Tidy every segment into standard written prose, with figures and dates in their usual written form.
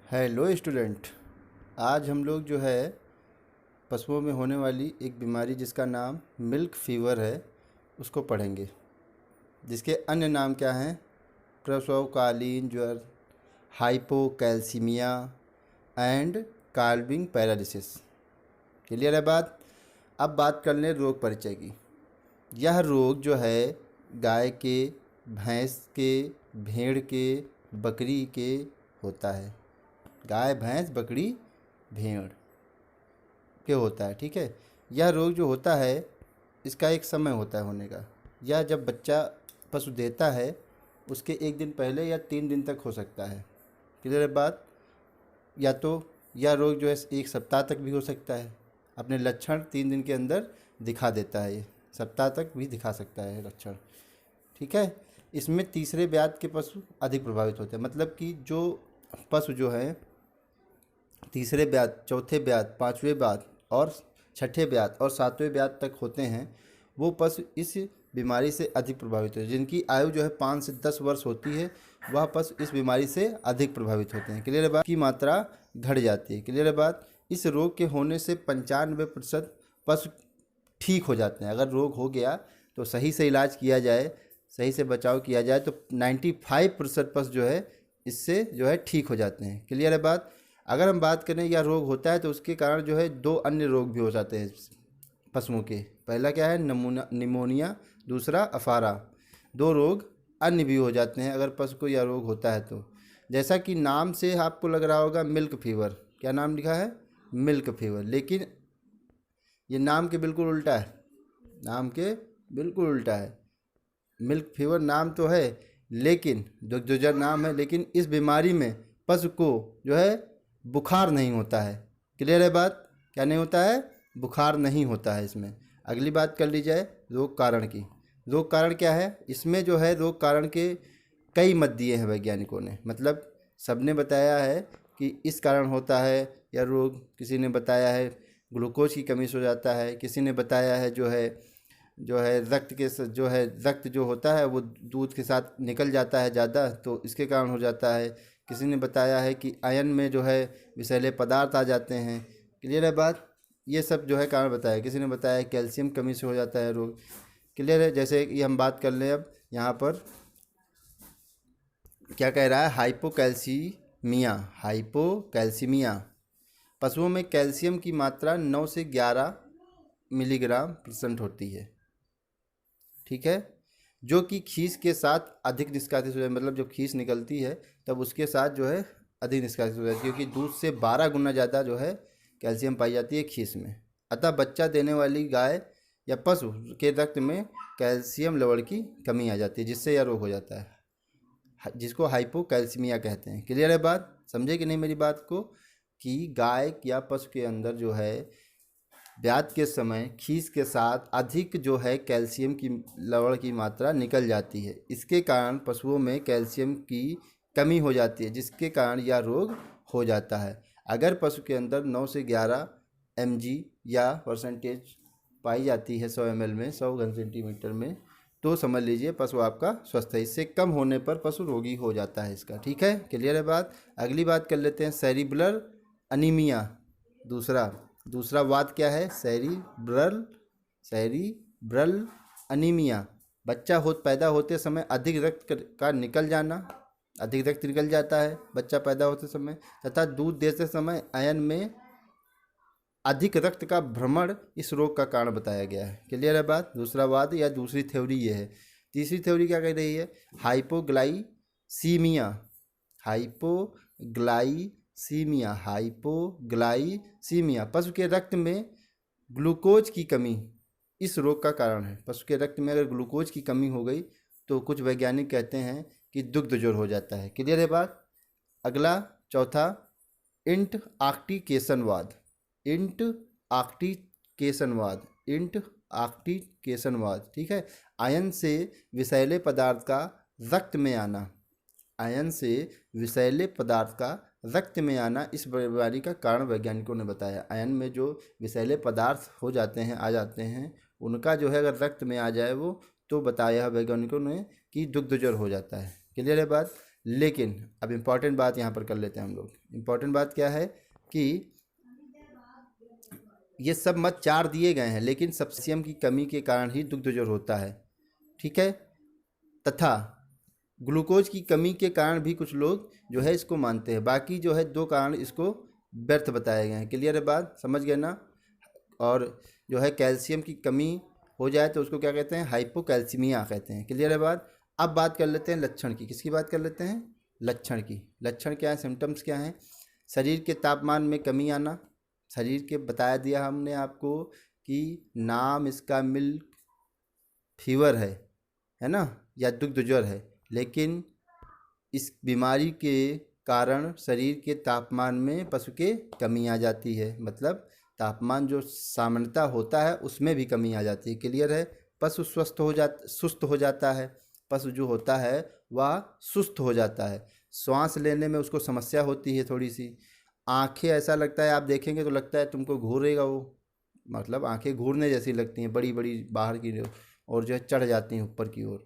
Hello student. आज हम लोग जो है पशुओं में होने वाली एक बीमारी जिसका नाम मिल्क फीवर है उसको पढ़ेंगे, जिसके अन्य नाम क्या हैं? प्रसवकालीन ज्वर, हाइपोकैल्सीमिया एंड कार्बिंग पैरालिसिस। क्लियर है बात? अब बात कर लें रोग परिचय की। यह रोग जो है गाय के, भैंस के, भेड़ के, बकरी के होता है। गाय, भैंस, बकरी, भेड़ के होता है। ठीक है। यह रोग जो होता है इसका एक समय होता है होने का। यह जब बच्चा पशु देता है उसके एक दिन पहले या 3 दिन तक हो सकता है। क्लियर है बात? या तो यह रोग जो है 1 सप्ताह तक भी हो सकता है। अपने लक्षण 3 दिन के अंदर दिखा देता है। ये सप्ताह तक भी दिखा सकता है लक्षण। ठीक है। इसमें तीसरे ब्यात के पशु अधिक प्रभावित होते हैं। मतलब कि जो पशु जो है तीसरे ब्यात, चौथे ब्यात, पाँचवें ब्यात और छठे ब्यात और सातवें ब्यात तक होते हैं, वो पशु इस बीमारी से अधिक प्रभावित होते हैं। जिनकी आयु जो है 5 से 10 वर्ष होती है वह पशु इस बीमारी से अधिक प्रभावित होते हैं। क्लियर है बात? की मात्रा घट जाती है। क्लियर है बात? इस रोग के होने से 95% पशु ठीक हो जाते हैं। अगर रोग हो गया तो सही से इलाज किया जाए, सही से बचाव किया जाए तो 95% पशु जो है इससे जो है ठीक हो जाते हैं। क्लियर है बात? अगर हम बात करें यह रोग होता है तो उसके कारण जो है 2 अन्य रोग भी हो जाते हैं पशुओं के। पहला क्या है? निमोनिया, दूसरा अफारा। 2 रोग अन्य भी हो जाते हैं अगर पशु को यह रोग होता है तो। जैसा कि नाम से आपको लग रहा होगा मिल्क फीवर। क्या नाम लिखा है? Milk fever. लेकिन ये नाम के बिल्कुल उल्टा है। नाम के बिल्कुल उल्टा है। मिल्क फीवर नाम तो है लेकिन दुग्धजन्य नाम है, लेकिन इस बीमारी में पशु को जो है बुखार नहीं होता है। क्लियर है बात? क्या नहीं होता है? बुखार नहीं होता है इसमें। अगली बात कर ली जाए रोग कारण की। रोग कारण क्या है? इसमें जो है रोग कारण के कई मत दिए हैं वैज्ञानिकों ने। मतलब सबने बताया है कि इस कारण होता है या रोग। किसी ने बताया है ग्लूकोज की कमी से हो जाता है, किसी ने बताया है जो है रक्त जो होता है वो दूध के साथ निकल जाता है ज़्यादा तो इसके कारण हो जाता है। किसी ने बताया है कि आयन में जो है विषैले पदार्थ आ जाते हैं। क्लियर है बात? ये सब जो है कारण बताया। किसी ने बताया कैल्शियम कमी से हो जाता है रोग। क्लियर है? जैसे कि हम बात कर लें अब यहाँ पर क्या कह रहा है? हाइपोकैल्सीमिया। पशुओं में कैल्शियम की मात्रा 9 से 11 मिलीग्राम % होती है। ठीक है। जो कि खीस के साथ अधिक निष्कासित हो जाए। मतलब जब खीस निकलती है तब उसके साथ जो है अधिक निष्कासित हो जाती है, क्योंकि दूध से 12 गुना ज़्यादा जो है कैल्शियम पाई जाती है खीस में। अतः बच्चा देने वाली गाय या पशु के रक्त में कैल्शियम लवण की कमी आ जाती है, जिससे यह रोग हो जाता है, जिसको हाइपोकैल्सीमिया कहते हैं। क्लियर है बात? समझे कि नहीं मेरी बात को? कि गाय या पशु के अंदर जो है ब्यात के समय खीस के साथ अधिक जो है कैल्शियम की लवण की मात्रा निकल जाती है। इसके कारण पशुओं में कैल्शियम की कमी हो जाती है, जिसके कारण यह रोग हो जाता है। अगर पशु के अंदर 9 से 11 mg या परसेंटेज पाई जाती है 100 ml में, 100 घन सेंटीमीटर में, तो समझ लीजिए पशु आपका स्वस्थ है। इससे कम होने पर पशु रोगी हो जाता है इसका। ठीक है। क्लियर है बात? अगली बात कर लेते हैं सेरिब्रल अनीमिया। दूसरा वाद क्या है? Cerebral anaemia. बच्चा पैदा होते समय अधिक रक्त निकल जाता है बच्चा पैदा होते समय, तथा दूध देते समय आयन में अधिक रक्त का भ्रमण इस रोग का कारण बताया गया है। क्लियर है बात? दूसरा वाद या दूसरी थ्योरी ये है। तीसरी थ्योरी क्या कह रही है? हाइपोग्लाइसीमिया। पशु के रक्त में ग्लूकोज की कमी इस रोग का कारण है। पशु के रक्त में अगर ग्लूकोज की कमी हो गई तो कुछ वैज्ञानिक कहते हैं कि दुग्ध ज्वर हो जाता है। क्लियर है बात? अगला चौथा इंट ठीक है। आयन से विषैले पदार्थ का रक्त में आना इस बीमारी का कारण वैज्ञानिकों ने बताया। आयन में जो विषैले पदार्थ आ जाते हैं उनका जो है अगर रक्त में आ जाए वो, तो बताया वैज्ञानिकों ने कि दुग्ध ज्वर हो जाता है। क्लियर है बात? लेकिन अब इम्पॉर्टेंट बात यहाँ पर कर लेते हैं हम लोग। इम्पॉर्टेंट बात क्या है कि ये सब मत 4 दिए गए हैं, लेकिन कैल्शियम की कमी के कारण ही दुग्ध जोर होता है, ठीक है। तथा ग्लूकोज की कमी के कारण भी कुछ लोग जो है इसको मानते हैं। बाकी जो है 2 कारण इसको व्यर्थ बताए गए हैं। क्लियर है बात, समझ गए ना। और जो है कैल्शियम की कमी हो जाए तो उसको क्या कहते हैं, हाइपोकैल्सीमिया कहते हैं। क्लियर है बात। अब बात कर लेते हैं लक्षण की। किसकी बात कर लेते हैं, लक्षण की। लक्षण क्या है, सिम्टम्स क्या हैं। शरीर के तापमान में कमी आना। शरीर के बताया दिया हमने आपको कि नाम इसका मिल्क फीवर है ना, या दुग्ध ज्वर है, लेकिन इस बीमारी के कारण शरीर के तापमान में पशु के कमी आ जाती है। मतलब तापमान जो सामान्यता होता है उसमें भी कमी आ जाती है। क्लियर है। पशु सुस्त हो जाता है। पशु जो होता है वह सुस्त हो जाता है। श्वास लेने में उसको समस्या होती है थोड़ी सी। आंखें ऐसा लगता है, आप देखेंगे तो लगता है तुमको घूरेगा वो, मतलब आंखें घूरने जैसी लगती हैं, बड़ी बड़ी बाहर की, और जो है चढ़ जाती हैं ऊपर की ओर।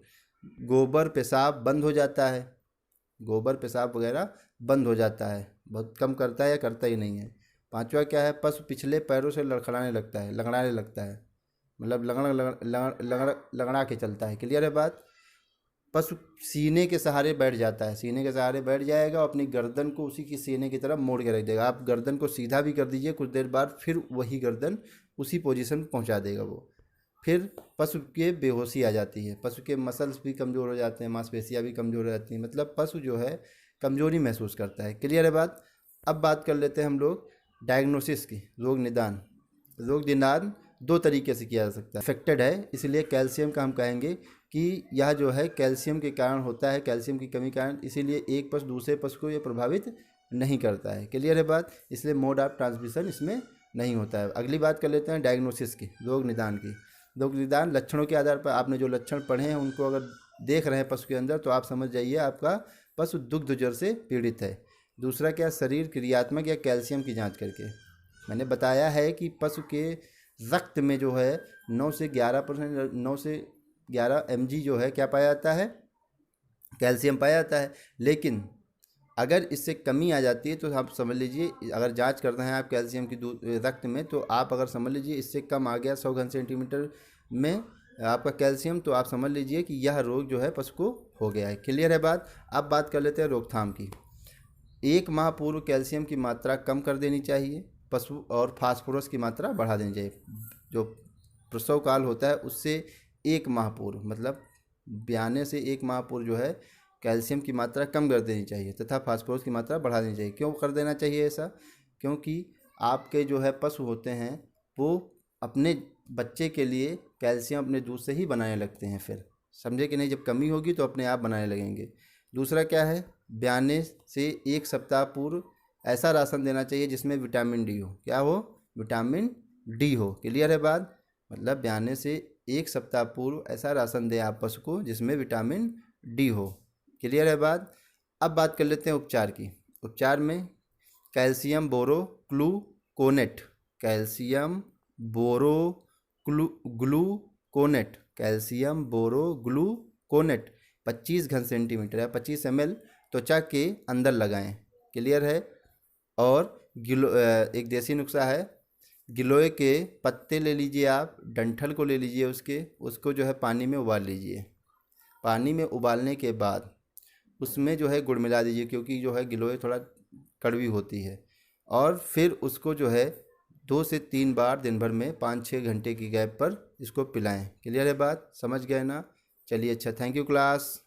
गोबर पेशाब बंद हो जाता है। गोबर पेशाब वगैरह बंद हो जाता है, बहुत कम करता है या करता ही नहीं है। 5वां क्या है, पशु पिछले पैरों से लड़खड़ाने लगता है, मतलब लगड़ा के चलता है। क्लियर है बात। पशु सीने के सहारे बैठ जाता है। सीने के सहारे बैठ जाएगा और अपनी गर्दन को उसी की सीने की तरफ मोड़ के रख देगा। आप गर्दन को सीधा भी कर दीजिए, कुछ देर बाद फिर वही गर्दन उसी पोजीशन में पहुंचा देगा वो। फिर पशु के बेहोशी आ जाती है। पशु के मसल्स भी कमज़ोर हो जाते हैं, मांसपेशियाँ भी कमज़ोर हो जाती हैं। मतलब पशु जो है कमज़ोरी महसूस करता है। क्लियर है बात। अब बात कर लेते हैं हम लोग डायग्नोसिस की, रोग निदान। रोग निदान 2 तरीके से किया जा सकता है। अफेक्टेड है इसलिए कैल्शियम का हम कहेंगे कि यह जो है कैल्शियम के कारण होता है, कैल्शियम की कमी के कारण, इसीलिए एक पशु दूसरे पशु को ये प्रभावित नहीं करता है। क्लियर है बात। इसलिए मोड ऑफ ट्रांसमिशन इसमें नहीं होता है। अगली बात कर लेते हैं डायग्नोसिस की, रोग निदान की। रोग निदान लक्षणों के आधार पर आपने जो लक्षण पढ़े हैं उनको अगर देख रहे हैं पशु के अंदर तो आप समझ जाइए आपका पशु दुग्ध ज्वर से पीड़ित है। दूसरा क्या, शरीर क्रियात्मक या कैल्शियम की जांच करके। मैंने बताया है कि पशु के रक्त में जो है 9 से 11%, 9 से 11 mg जो है क्या पाया जाता है, कैल्शियम पाया जाता है। लेकिन अगर इससे कमी आ जाती है तो आप समझ लीजिए, अगर जांच करते हैं आप कैल्शियम की रक्त में, तो आप अगर समझ लीजिए इससे कम आ गया 100 घन सेंटीमीटर में आपका कैल्शियम, तो आप समझ लीजिए कि यह रोग जो है पशु को हो गया है। क्लियर है बात। अब बात कर लेते हैं रोकथाम की। 1 माह पूर्व कैल्शियम की मात्रा कम कर देनी चाहिए पशु, और फास्फोरस की मात्रा बढ़ा देनी चाहिए। जो प्रसव काल होता है उससे 1 माह पूर्व, मतलब ब्याने से 1 माह पूर्व जो है कैल्शियम की मात्रा कम कर देनी चाहिए तथा फास्फोरस की मात्रा बढ़ा देनी चाहिए। क्यों कर देना चाहिए ऐसा, क्योंकि आपके जो है पशु होते हैं वो अपने बच्चे के लिए कैल्शियम अपने दूध से ही बनाने लगते हैं। फिर समझे कि नहीं, जब कमी होगी तो अपने आप बनाने लगेंगे। दूसरा क्या है, ब्याने से 1 सप्ताह पूर्व ऐसा राशन देना चाहिए जिसमें विटामिन डी हो। क्या हो, विटामिन डी हो। क्लियर है बात। मतलब ब्याने से 1 सप्ताह पूर्व ऐसा राशन दें आप पशु को जिसमें विटामिन डी हो। क्लियर है बात। अब बात कर लेते हैं उपचार की। उपचार में कैल्शियम बोरोग्लूकोनेट, कैल्शियम बोरोग्लूकोनेट, कैल्शियम बोरोग्लूकोनेट 25 घन सेंटीमीटर या 25 ml त्वचा के अंदर लगाएं। क्लियर है। और एक देसी नुस्खा है, गिलोय के पत्ते ले लीजिए आप, डंठल को ले लीजिए उसको जो है पानी में उबाल लीजिए। पानी में उबालने के बाद उसमें जो है गुड़ मिला दीजिए, क्योंकि जो है गिलोय थोड़ा कड़वी होती है। और फिर उसको जो है 2 से 3 बार दिन भर में 5-6 घंटे की गैप पर इसको पिलाएं। क्लियर है बात, समझ गए ना। चलिए अच्छा, थैंक यू क्लास।